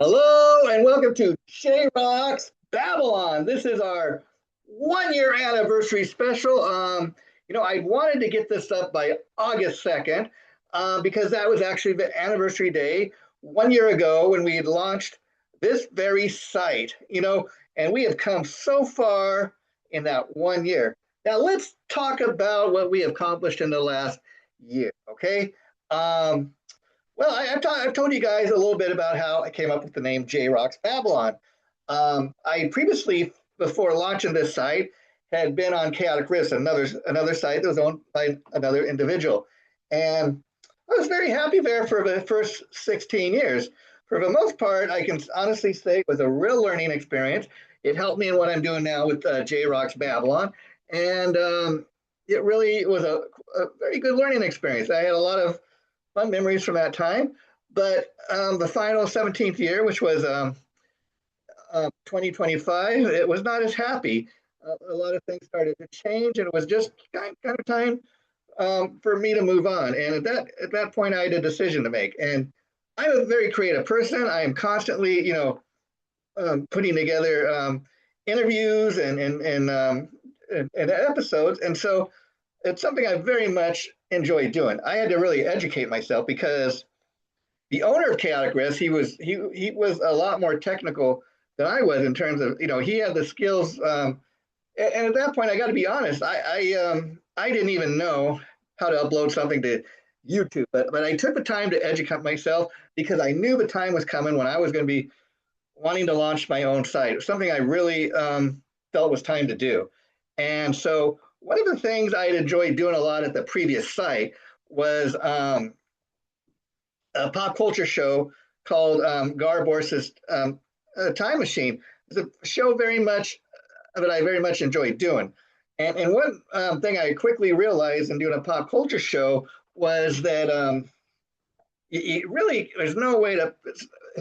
Hello and welcome to JRock's Babylon. This is our 1 year anniversary special. I wanted to get this up by August 2nd because that was actually the anniversary day 1 year ago when we had launched this very site, and we have come so far in that 1 year. Now let's talk about what we have accomplished in the last year, okay? Well, I've told you guys a little bit about how I came up with the name JRock's Babylon. I previously, before launching this site, had been on Chaotic Risk, another site that was owned by another individual, and I was very happy there for the first 16 years. For the most part, I can honestly say it was a real learning experience. It helped me in what I'm doing now with JRock's Babylon, and it really was a very good learning experience. I had a lot of fun memories from that time. But the final 17th year, which was 2025, it was not as happy. A lot of things started to change, and it was just kind of time for me to move on. And at that point, I had a decision to make. And I'm a very creative person. I am constantly, putting together interviews and episodes, and so it's something I very much enjoy doing. I had to really educate myself because the owner of Chaotic Risk, he was a lot more technical than I was in terms of he had the skills. And at that point, I got to be honest, I didn't even know how to upload something to YouTube, but I took the time to educate myself because I knew the time was coming when I was going to be wanting to launch my own site. It was something I really felt was time to do, and so one of the things I had enjoyed doing a lot at the previous site was a pop culture show called Gar Borsa's Time Machine. It's a show very much that I very much enjoyed doing. And one thing I quickly realized in doing a pop culture show was that really, there's no way to,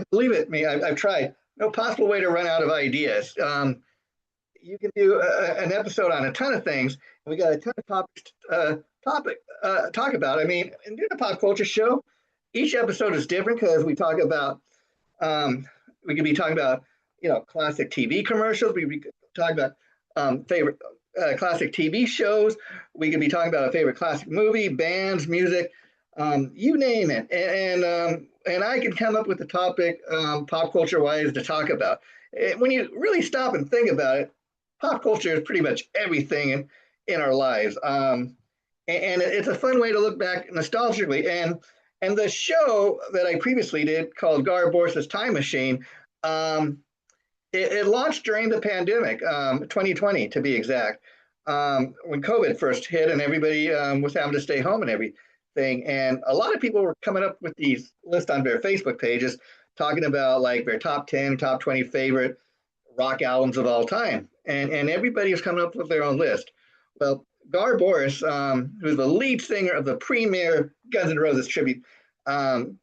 believe it me, I've tried, no possible way to run out of ideas. You can do an episode on a ton of things. We got a ton of talk about. I mean, in doing a pop culture show, each episode is different because we could be talking about classic TV commercials. We could talk about favorite classic TV shows. We could be talking about a favorite classic movie, bands, music, you name it. And I can come up with a topic pop culture wise to talk about. When you really stop and think about it, pop culture is pretty much everything in our lives. And it's a fun way to look back nostalgically. And the show that I previously did called Gar Borsa's Time Machine, it launched during the pandemic, 2020 to be exact, when COVID first hit and everybody was having to stay home and everything. And a lot of people were coming up with these lists on their Facebook pages talking about like their top 10, top 20 favorite rock albums of all time. And everybody was coming up with their own list. Well, Gar Boris, who's the lead singer of the premier Guns N' Roses tribute band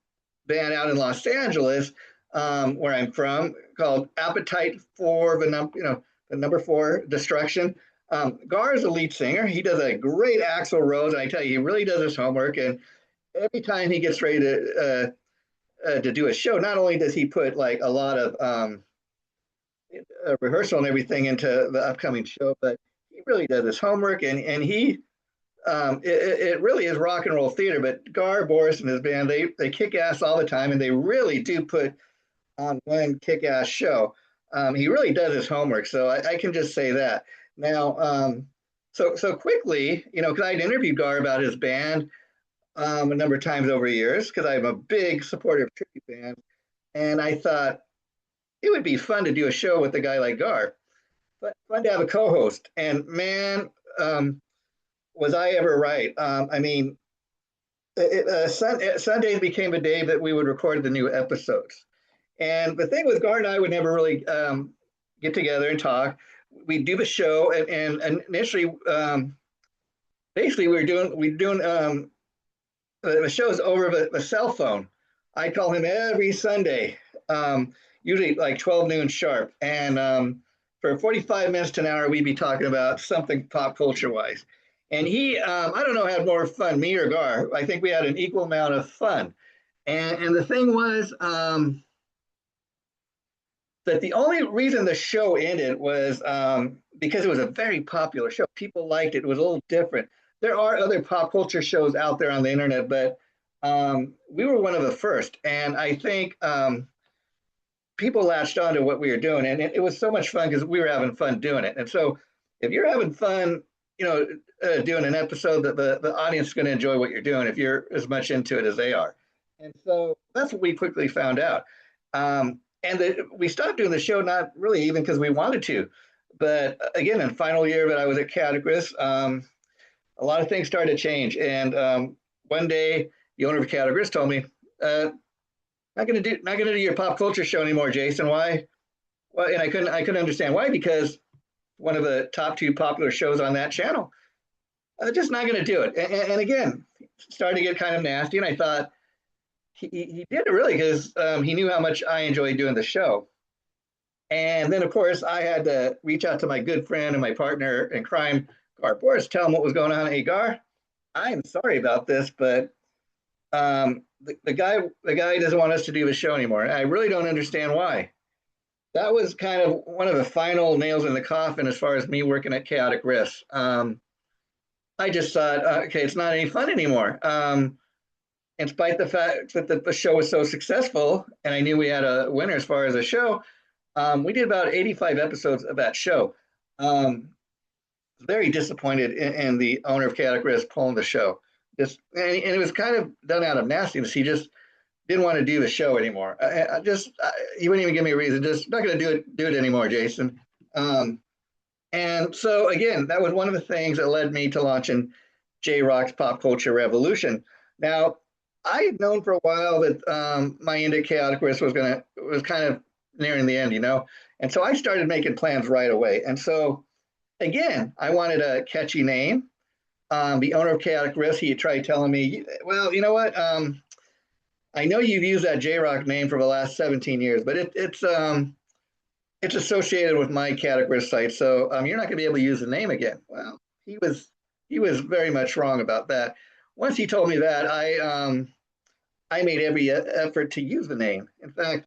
out in Los Angeles, where I'm from, called Appetite for the number four destruction. Gar is the lead singer. He does a great Axl Rose, and I tell you, he really does his homework. And every time he gets ready to do a show, not only does he put like a lot of rehearsal and everything into the upcoming show, but he really does his homework, and he it really is rock and roll theater. But Gar, Boris, and his band, they kick ass all the time, and they really do put on one kick ass show. He really does his homework, so I can just say that. Now, so quickly, because I'd interviewed Gar about his band a number of times over the years, because I'm a big supporter of tribute bands, and I thought it would be fun to do a show with a guy like Gar, but fun to have a co-host. And man, was I ever right? I mean, Sundays became a day that we would record the new episodes. And the thing with Gar and I would never really get together and talk. We'd do the show, and initially, basically, we were doing the shows over the cell phone. I call him every Sunday, usually like 12 noon sharp, and for 45 minutes to an hour, we'd be talking about something pop culture wise. And he, I don't know, had more fun, me or Gar. I think we had an equal amount of fun. And the thing was, that the only reason the show ended was because it was a very popular show. People liked it. It was a little different. There are other pop culture shows out there on the internet, but we were one of the first. And I think people latched on to what we were doing. And it was so much fun because we were having fun doing it. And so if you're having fun, doing an episode, that the audience is going to enjoy what you're doing if you're as much into it as they are. And so that's what we quickly found out. We stopped doing the show, not really even because we wanted to, but again, in final year that I was at Categories, a lot of things started to change. And one day, the owner of Categories told me, "Not going to do your pop culture show anymore, Jason. Why?" Well, and I couldn't understand why, because one of the top two popular shows on that channel, just not going to do it. And again, started to get kind of nasty, and I thought, he did it really because he knew how much I enjoyed doing the show. And then, of course, I had to reach out to my good friend and my partner in crime, Gar Boris, tell him what was going on. Hey, Gar, I'm sorry about this, but the guy doesn't want us to do the show anymore. And I really don't understand why. That was kind of one of the final nails in the coffin as far as me working at Chaotic Risks. I just thought, okay, it's not any fun anymore. In spite of the fact that the show was so successful, and I knew we had a winner as far as a show, we did about 85 episodes of that show. Very disappointed in the owner of Chaotic Risk pulling the show. And it was kind of done out of nastiness. He just didn't want to do the show anymore. He wouldn't even give me a reason. Just not going to do it anymore, Jason. And so again, that was one of the things that led me to launching JRock's Pop Culture Revolution. Now, I had known for a while that my end at Chaotic Risk was kind of nearing the end, and so I started making plans right away. And so, again, I wanted a catchy name. The owner of Chaotic Risk, he had tried telling me, well, you know what? I know you've used that JRock name for the last 17 years, but it's associated with my Chaotic Risk site, so you're not going to be able to use the name again. Well, he was very much wrong about that. Once he told me that, I made every effort to use the name. In fact,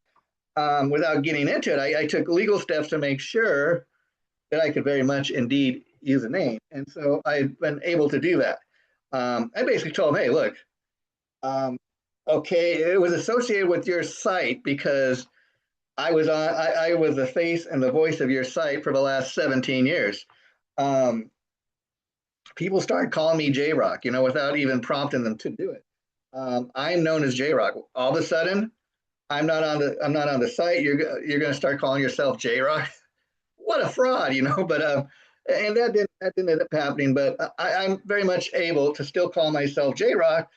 without getting into it, I took legal steps to make sure that I could very much indeed use a name. And so I've been able to do that. I basically told him, hey, look, okay, it was associated with your site because I was the face and the voice of your site for the last 17 years. People started calling me JRock, without even prompting them to do it. I'm known as JRock. All of a sudden, I'm not on the site. You're going to start calling yourself JRock. What a fraud, But and that didn't end up happening. But I'm very much able to still call myself JRock.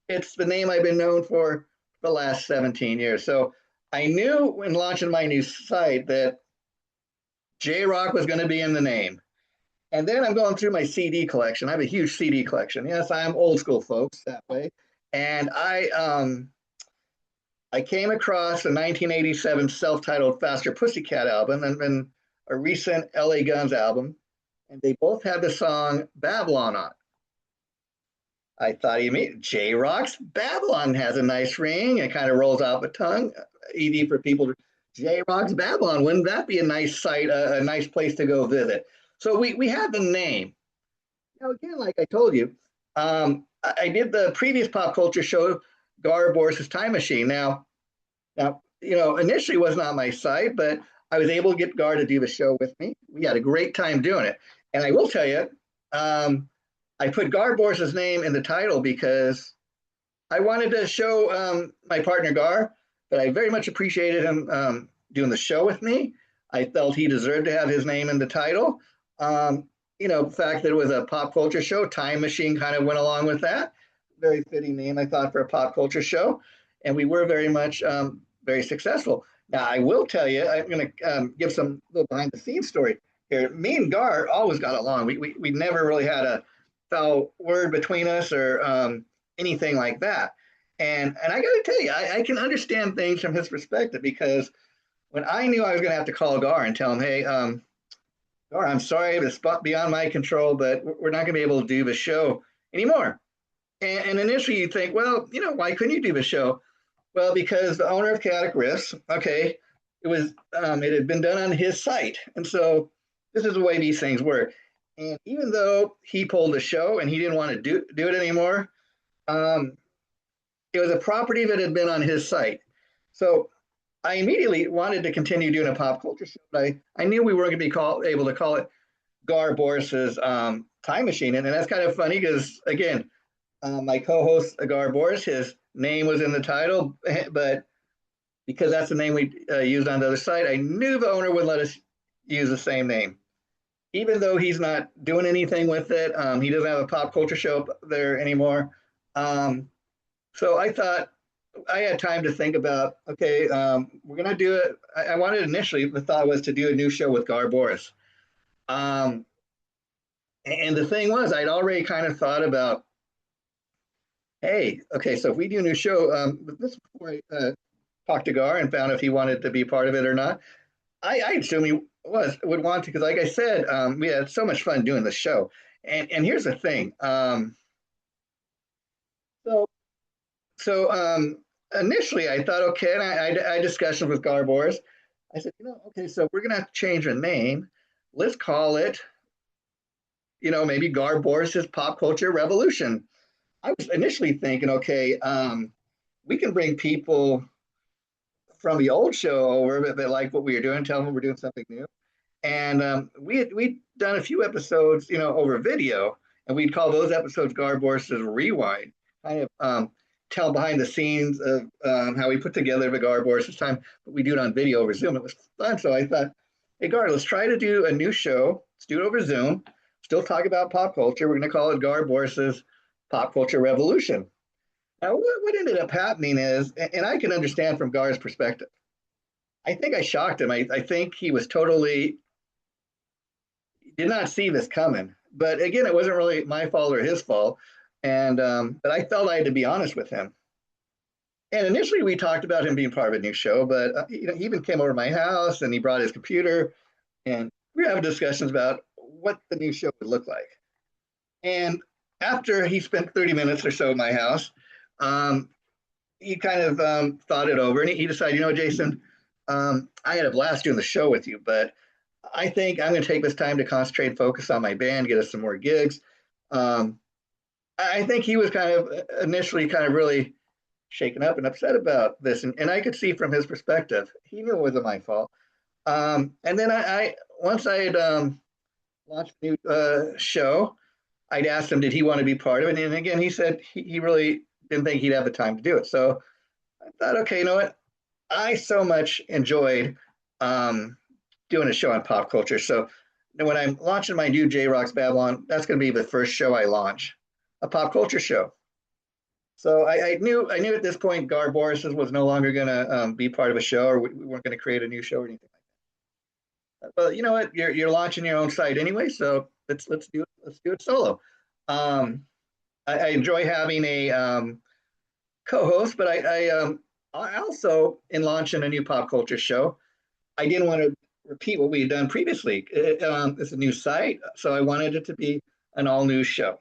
It's the name I've been known for the last 17 years. So I knew when launching my new site that JRock was going to be in the name. And then I'm going through my CD collection. I have a huge CD collection. Yes, I am old school, folks, that way. And I came across a 1987 self-titled Faster Pussycat album and a recent LA Guns album, and they both had the song Babylon on. I thought, you mean JRock's Babylon has a nice ring. It kind of rolls out the tongue. Easy for people to JRock's Babylon. Wouldn't that be a nice site, a nice place to go visit? So we had the name. Now, again, like I told you, I did the previous pop culture show, Gar Boris's Time Machine. Now, initially it was not my site, but I was able to get Gar to do the show with me. We had a great time doing it. And I will tell you, I put Gar Boris's name in the title because I wanted to show my partner Gar that I very much appreciated him doing the show with me. I felt he deserved to have his name in the title. The fact that it was a pop culture show, Time Machine kind of went along with that. Very fitting name, I thought, for a pop culture show. And we were very much very successful. Now, I will tell you, I'm going to give some little behind the scenes story here. Me and Gar always got along. We never really had a foul word between us or anything like that. And I got to tell you, I can understand things from his perspective, because when I knew I was going to have to call Gar and tell him, hey, Gar, I'm sorry, it's beyond my control, but we're not going to be able to do the show anymore. And initially you think, well, why couldn't you do the show? Well, because the owner of Chaotic Risks, okay, it it had been done on his site, and so this is the way these things work. And even though he pulled the show and he didn't want to do it anymore, um, it was a property that had been on his site. So I immediately wanted to continue doing a pop culture show, but I knew we weren't going to be able to call it Gar Boris's Time Machine. And that's kind of funny because, again, my co-host, Gar Boris, his name was in the title, but because that's the name we used on the other site, I knew the owner wouldn't let us use the same name. Even though he's not doing anything with it, he doesn't have a pop culture show up there anymore. So I thought I had time to think about, okay, we're going to do it. I wanted initially, the thought was to do a new show with Gar Boris. And the thing was, I'd already kind of thought about, hey, okay, so if we do a new show, this before I talked to Gar and found if he wanted to be part of it or not. I assume he would want to because, like I said, we had so much fun doing the show. And here's the thing. So initially I thought, okay, and I had discussions with Gar Boris. I said, okay, so we're gonna have to change the name. Let's call it, maybe Gar Boris's Pop Culture Revolution. I was initially thinking, okay, we can bring people from the old show over that like what we were doing, tell them we're doing something new. And we'd done a few episodes, over video, and we'd call those episodes Gar Boris's Rewind, kind of tell behind the scenes of how we put together the Gar Boris's time, but we do it on video over Zoom. It was fun, so I thought, hey, Gar, let's try to do a new show. Let's do it over Zoom. Still talk about pop culture. We're going to call it Gar Boris's Pop Culture Revolution. Now, what ended up happening is, and I can understand from Gar's perspective, I think I shocked him. I think he was totally did not see this coming. But again, it wasn't really my fault or his fault. And but I felt I had to be honest with him. And initially, we talked about him being part of a new show, but he even came over to my house and he brought his computer, and we were having discussions about what the new show would look like. And after he spent 30 minutes or so in my house, he kind of thought it over, and he decided, Jason, I had a blast doing the show with you, but I think I'm going to take this time to concentrate and focus on my band, get us some more gigs. I think he was kind of initially kind of really shaken up and upset about this, and I could see from his perspective, he knew it wasn't my fault. And then I once I had launched a new show, I'd asked him, did he want to be part of it? And again, he said he really didn't think he'd have the time to do it. So I thought, okay, you know what? I so much enjoyed doing a show on pop culture. So when I'm launching my new JRock's Babylon, that's going to be the first show I launch, a pop culture show. So I knew at this point Gar Boris was no longer going to be part of a show, or we weren't going to create a new show or anything like that. But you know what? You're launching your own site anyway, so let's do it. Let's do it solo. I enjoy having a co-host, but I also, in launching a new pop culture show, I didn't want to repeat what we had done previously. It's a new site, so I wanted it to be an all-new show.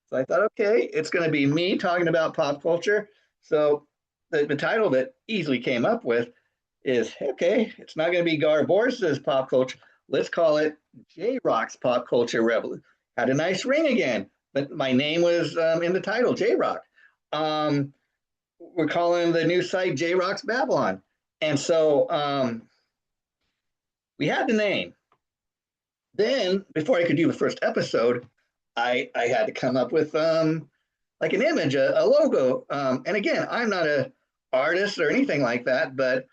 So I thought, okay, it's going to be me talking about pop culture. So the title that easily came up with is, okay, it's not going to be Gar Boris's pop culture. Let's call it JRock's Pop Culture Revolution. Had a nice ring again, but my name was in the title, JRock. We're calling the new site JRock's Babylon. And so we had the name. Then, before I could do the first episode, I had to come up with like an image, a logo. And again, I'm not an artist or anything like that, but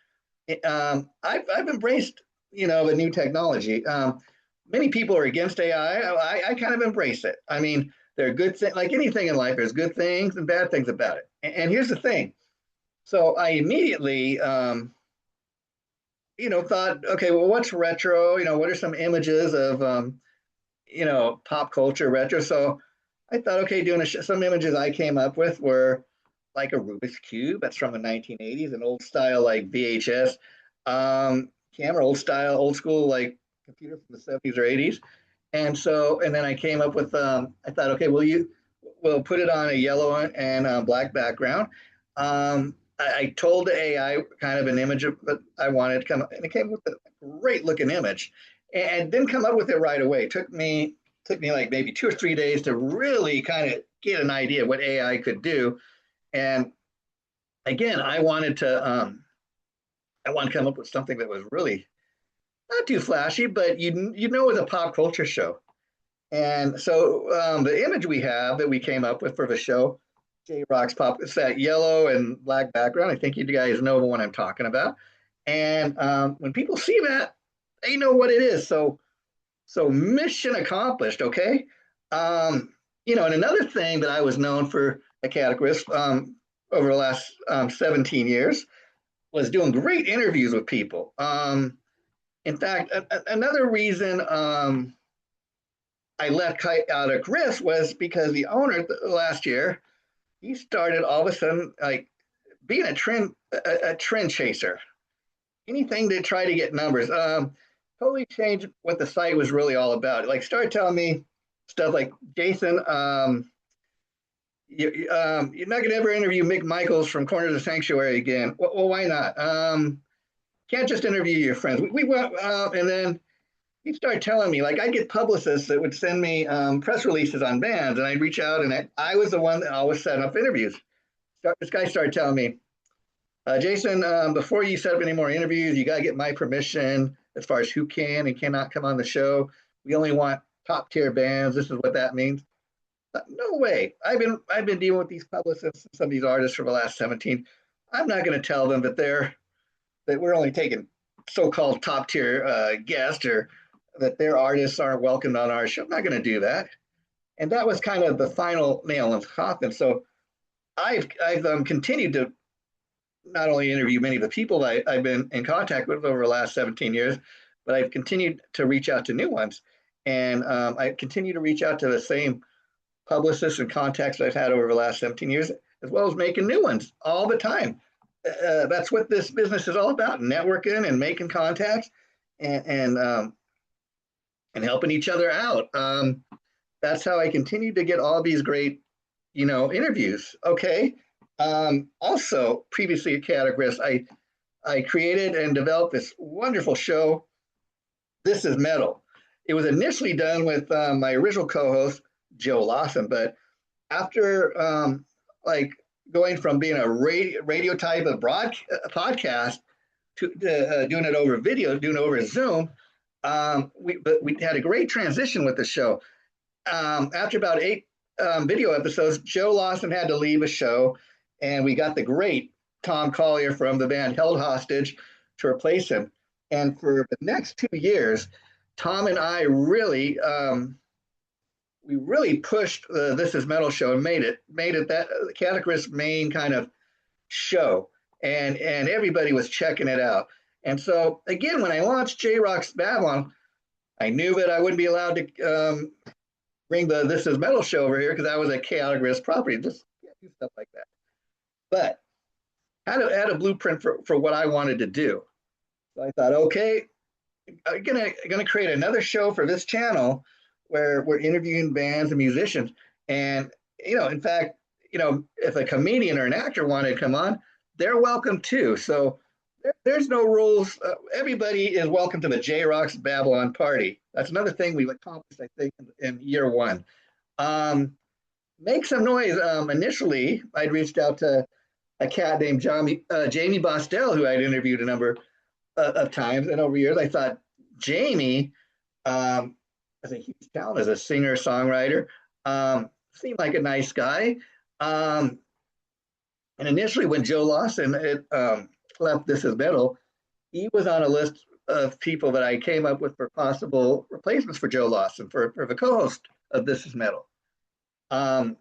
I've embraced, the new technology. Many people are against AI. I kind of embrace it. I mean, there are good things, like anything in life, there's good things and bad things about it. And here's the thing. So I immediately, thought, okay, well, what's retro? What are some images of, pop culture retro? So I thought, okay, doing some images I came up with were like a Rubik's Cube. That's from the 1980s, an old style like VHS camera, old school like computer from the 70s or 80s. And then I came up with, I thought, okay, we'll put it on a yellow and black background. I told the AI kind of an image of that I wanted to come up, and it came with a great looking image, and didn't come up with it right away. It took me like maybe 2 or 3 days to really kind of get an idea of what AI could do. And again, I wanted to come up with something that was really not too flashy, but you know, it was a pop culture show. And so the image we have that we came up with for the show, JRock's pop, it's that yellow and black background. I think you guys know the one I'm talking about. And when people see that, they know what it is. So mission accomplished. Okay. And another thing that I was known for a categoist over the last 17 years was doing great interviews with people. In fact, another reason I left Kite out of Griff was because the owner last year, he started all of a sudden like being a trend chaser. Anything to try to get numbers. Totally changed what the site was really all about. Like started telling me stuff like, Jason, you're not going to ever interview Mick Michaels from Corner of the Sanctuary again. Well, why not? Can't just interview your friends. We went and then he started telling me, like, I'd get publicists that would send me press releases on bands, and I'd reach out, and I was the one that always set up interviews. This guy started telling me, Jason, before you set up any more interviews, you got to get my permission as far as who can and cannot come on the show. We only want top tier bands. This is what that means. No way. I've been dealing with these publicists and some of these artists for the last 17. I'm not going to tell them that we're only taking so-called top tier guests or that their artists aren't welcomed on our show. I'm not going to do that. And that was kind of the final nail in the coffin. So I've continued to not only interview many of the people I've been in contact with over the last 17 years, but I've continued to reach out to new ones. And I continue to reach out to the same publicists and contacts I've had over the last 17 years, as well as making new ones all the time. That's what this business is all about: networking and making contacts and helping each other out. That's how I continue to get all these great, interviews. Okay. Also, previously at Categories, I created and developed this wonderful show. This is Metal. It was initially done with my original co-host Joe Lawson, but after like going from being a radio type of podcast to doing it over video, doing it over Zoom, we had a great transition with the show. After about 8 video episodes, Joe Lawson had to leave a show, and we got the great Tom Collier from the band Held Hostage to replace him. And for the next 2 years, Tom and I really we really pushed the This Is Metal show and made it that Categories main kind of show, and everybody was checking it out. And so again, when I launched JRock's Babylon, I knew that I wouldn't be allowed to bring the This Is Metal show over here because that was a Categories property. Just can't do stuff like that. But I had a blueprint for what I wanted to do. So I thought, okay, I'm gonna create another show for this channel where we're interviewing bands and musicians. And in fact, if a comedian or an actor wanted to come on, they're welcome too. So there's no rules. Everybody is welcome to the JRock's Babylon party. That's another thing we've accomplished, I think, in year one. Make some noise. Initially, I'd reached out to a cat named Jamie Bostel, who I'd interviewed a number of times. And over years, I thought Jamie, as a huge talent, as a singer, songwriter, seemed like a nice guy. And initially, when Joe Lawson left This Is Metal, he was on a list of people that I came up with for possible replacements for Joe Lawson, for the co-host of This Is Metal. I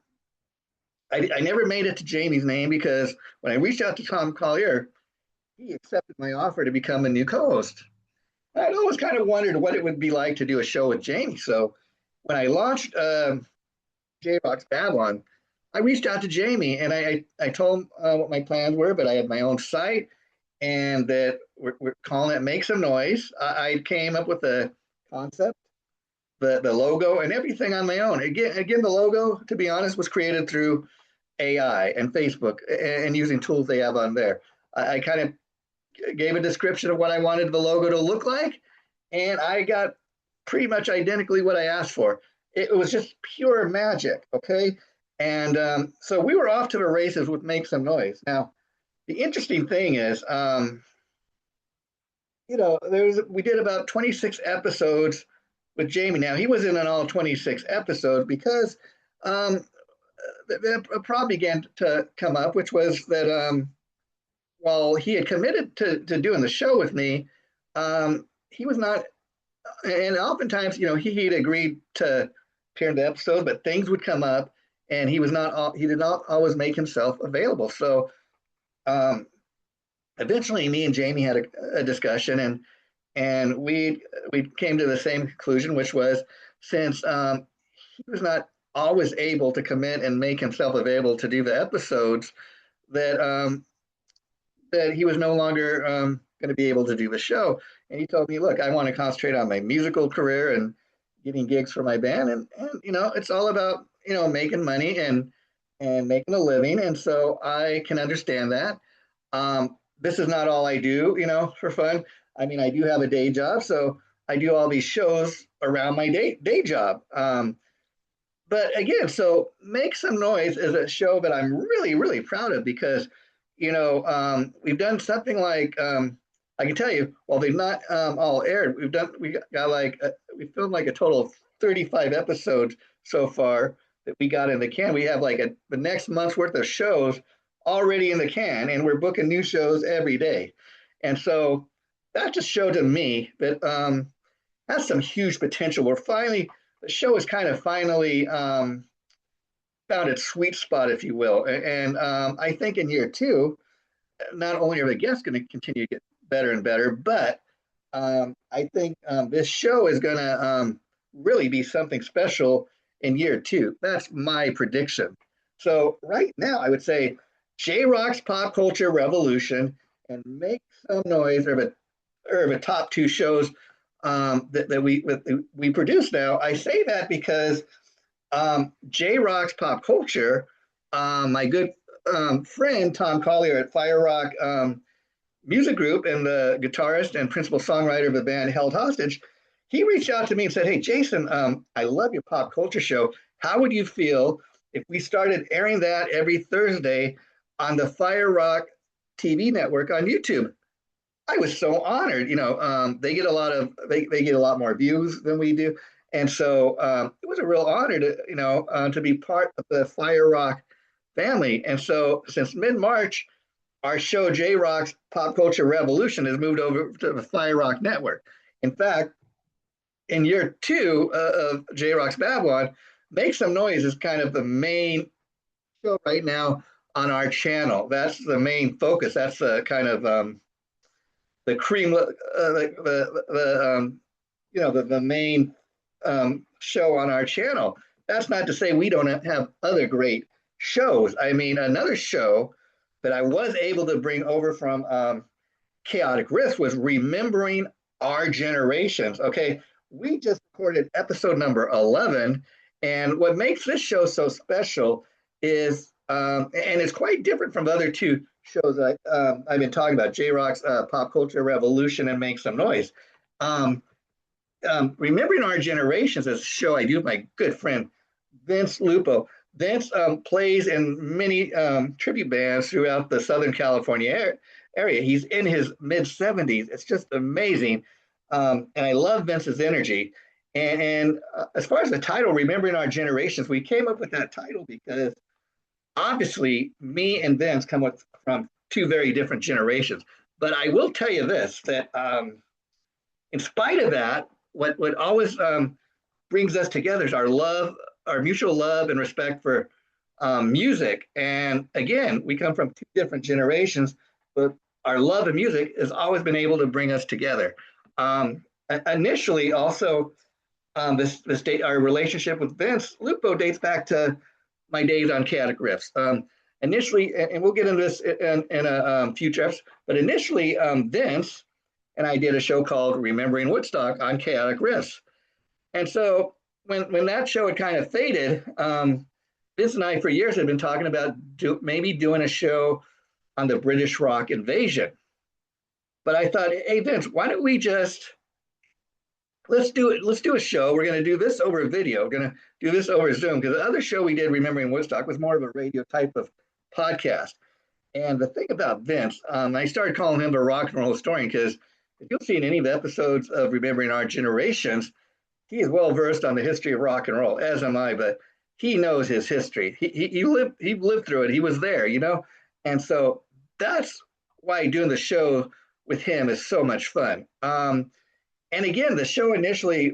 never made it to Jamie's name because when I reached out to Tom Collier, he accepted my offer to become a new co-host. I'd always kind of wondered what it would be like to do a show with Jamie. So when I launched JRock's Babylon, I reached out to Jamie and I told him what my plans were, but I had my own site and that we're calling it Make Some Noise. I came up with the concept, the logo, and everything on my own. Again, the logo, to be honest, was created through AI and Facebook and using tools they have on there. I kind of gave a description of what I wanted the logo to look like, and I got pretty much identically what I asked for. It was just pure magic, okay? And so we were off to the races with Make Some Noise. Now, the interesting thing is, we did about 26 episodes with Jamie. Now, he was in on all 26 episodes because the problem began to come up, which was that while he had committed to doing the show with me, he was not, and oftentimes, he'd agreed to appear in the episodes, but things would come up, and he did not always make himself available. So um, eventually, me and Jamie had a discussion, and we came to the same conclusion, which was since he was not always able to commit and make himself available to do the episodes, that that he was no longer going to be able to do the show. And he told me, "Look, I want to concentrate on my musical career and getting gigs for my band, and it's all about making money and making a living, and so I can understand that. This is not all I do, for fun. I mean, I do have a day job, so I do all these shows around my day job. But again, so Make Some Noise is a show that I'm really, really proud of because, we've done something like, I can tell you, while they've not all aired, we filmed like a total of 35 episodes so far that we got in the can. We have like the next month's worth of shows already in the can, and we're booking new shows every day. And so that just showed to me that has some huge potential. The show has kind of finally found its sweet spot, if you will. And I think in year two, not only are the guests going to continue to get better and better, but I think this show is going to really be something special in year two. That's my prediction. So right now, I would say JRock's Pop Culture Revolution and Make Some Noise are the top two shows that we produce now. I say that because JRock's Pop Culture, my good friend Tom Collier at JRock Music Group and the guitarist and principal songwriter of the band Held Hostage, he reached out to me and said, "Hey, Jason, I love your pop culture show. How would you feel if we started airing that every Thursday on the JRock TV network on YouTube?" I was so honored. They get a lot more views than we do, and so it was a real honor to be part of the JRock family. And so since mid-March, our show JRock's Pop Culture Revolution has moved over to the JRock network. In fact, in year two of JRock's Babylon, Make Some Noise is kind of the main show right now on our channel. That's the main focus. That's the kind of the cream, the main show on our channel. That's not to say we don't have other great shows. I mean, another show that I was able to bring over from Chaotic Riff was Remembering Our Generations. Okay, we just recorded episode number 11, and what makes this show so special is, and it's quite different from the other two shows that I've been talking about, JRock's Pop Culture Revolution and Make Some Noise. Remembering Our Generations is a show I do with my good friend Vince Lupo. Vince plays in many tribute bands throughout the Southern California area. He's in his mid-70s. It's just amazing. And I love Vince's energy. And as far as the title, Remembering Our Generations, we came up with that title because obviously me and Vince come from two very different generations. But I will tell you this, that in spite of that, what always brings us together is our mutual love and respect for music. And again, we come from two different generations, but our love of music has always been able to bring us together. Initially, also, our relationship with Vince Lupo dates back to my days on Chaotic Riffs. Initially, and we'll get into this in a future episode, but initially, Vince and I did a show called Remembering Woodstock on Chaotic Riffs. And so when that show had kind of faded, Vince and I for years have been talking about maybe doing a show on the British rock invasion. But I thought, hey Vince, why don't we just let's do it. Let's do a show. We're going to do this over video. We're going to do this over Zoom because the other show we did, Remembering Woodstock, was more of a radio type of podcast. And the thing about Vince, I started calling him the rock and roll historian because if you'll see in any of the episodes of Remembering Our Generations, he is well versed on the history of rock and roll, as am I. But he knows his history. He lived through it. He was there, you know. And so that's why doing the show with him is so much fun. And again, the show initially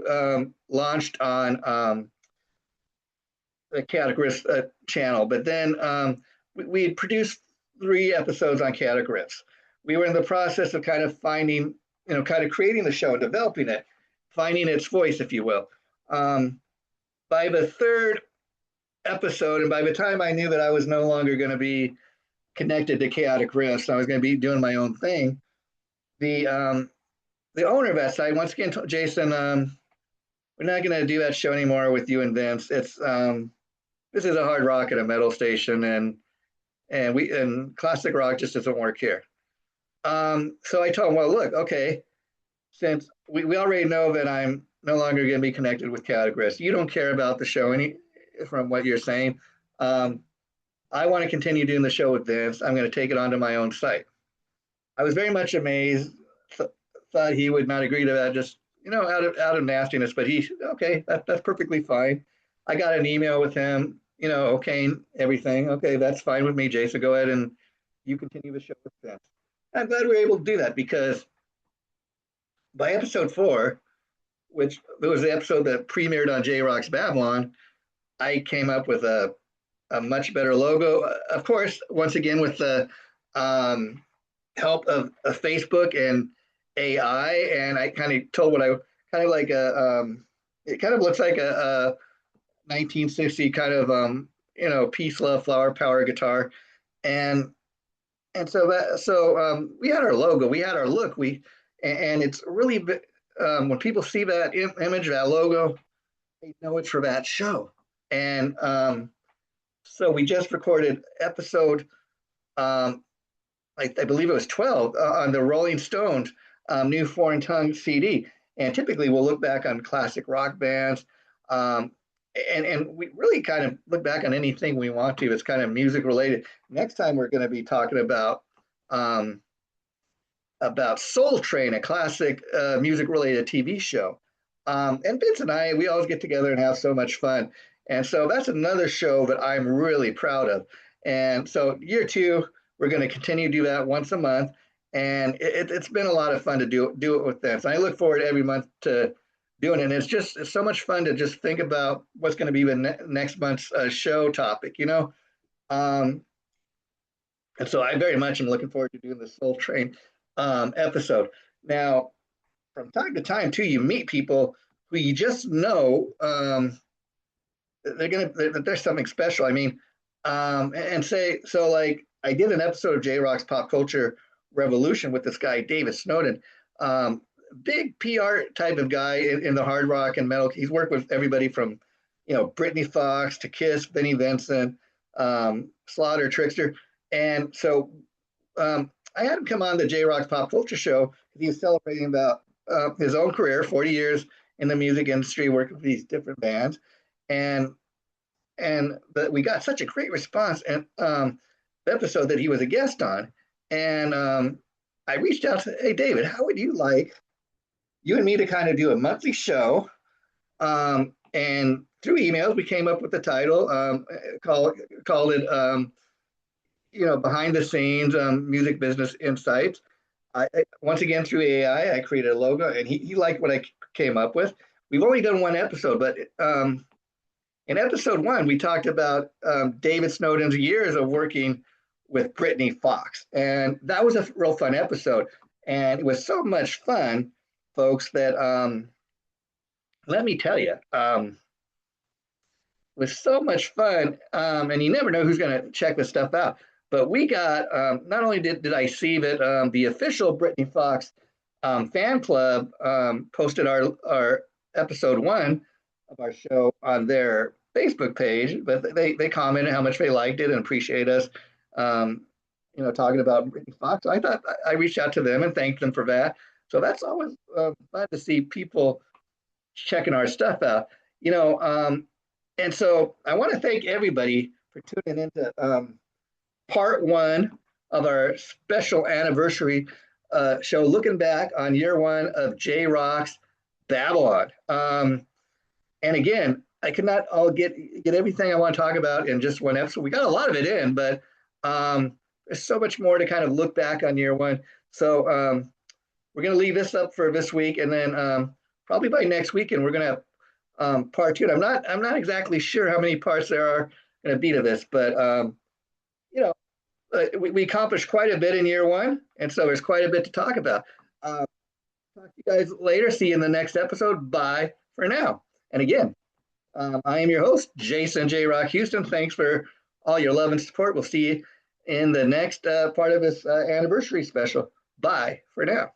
launched on the Categories channel, but then we had produced 3 episodes on categories. We were in the process of kind of finding, kind of creating the show and developing it, finding its voice, if you will. By the 3rd episode, and by the time I knew that I was no longer going to be connected to Chaotic Riffs, I was going to be doing my own thing. The owner of that site once again told Jason, we're not going to do that show anymore with you and Vince. It's this is a hard rock and a metal station, and classic rock just doesn't work here. So I told him, well, look, okay, since we already know that I'm no longer going to be connected with Categories, you don't care about the show any from what you're saying. I want to continue doing the show with Vince. I'm going to take it onto my own site. I was very much amazed. Thought he would not agree to that, just out of nastiness. But okay, that's perfectly fine. I got an email with him, okaying everything. Okay, that's fine with me, Jason. Go ahead and you continue the show with Vince. I'm glad we were able to do that because by episode 4, which was the episode that premiered on JRock's Babylon, I came up with a much better logo. Of course, once again with the help of Facebook and AI, and I kind of told what I kind of like it kind of looks like a 1960 kind of peace, love, flower, power guitar, and so we had our logo, we had our look, and it's really when people see that image, that logo, they know it's for that show, and so we just recorded episode I believe it was 12 on the Rolling Stones New Foreign Tongue CD. And typically we'll look back on classic rock bands. And we really kind of look back on anything we want to. It's kind of music related. Next time we're going to be talking about Soul Train, a classic music related TV show. And Vince and I, we always get together and have so much fun. And so that's another show that I'm really proud of. And so year 2, we're going to continue to do that once a month. And it's been a lot of fun to do it with them. So I look forward every month to doing it. And it's so much fun to just think about what's going to be the next month's show topic, And so I very much am looking forward to doing the Soul Train episode. Now, from time to time, too, you meet people who you just know there's something special. I mean, and say, so like I did an episode of JRock's Pop Culture Revolution with this guy, David Snowden, big PR type of guy in the hard rock and metal. He's worked with everybody from, Britney Fox to Kiss, Benny Vincent, Slaughter, Trickster. And so I had him come on the JRock's Pop Culture Show. He was celebrating about his own career, 40 years in the music industry, working with these different bands. But we got such a great response and the episode that he was a guest on. And I reached out to, hey, David, how would you like you and me to kind of do a monthly show? And through emails, we came up with the title, called it, Behind the Scenes Music Business Insights. Once again, through AI, I created a logo, and he liked what I came up with. We've only done one episode, but in episode 1, we talked about David Snowden's years of working with Britney Fox. And that was a real fun episode. And it was so much fun, folks, that let me tell you, it was so much fun. And you never know who's going to check this stuff out. But we got, not only did I see that the official Britney Fox fan club posted our episode 1 of our show on their Facebook page, but they commented how much they liked it and appreciate us, um, talking about Brittany Fox. I thought I reached out to them and thanked them for that. So that's always fun to see people checking our stuff out, you know. And so I want to thank everybody for tuning into part one of our special anniversary show, looking back on year one of JRock's Babylon. And again, I could not all get everything I want to talk about in just one episode. We got a lot of it in, but there's so much more to kind of look back on year one. So we're going to leave this up for this week, and then probably by next weekend we're going to have part two. And I'm not exactly sure how many parts there are going to be to this, but we accomplished quite a bit in year one, and so there's quite a bit to talk about. Talk to you guys later. See you in the next episode. Bye for now. And again, I am your host, Jason JRock Houston. Thanks for all your love and support. We'll see you in the next part of this anniversary special. Bye for now.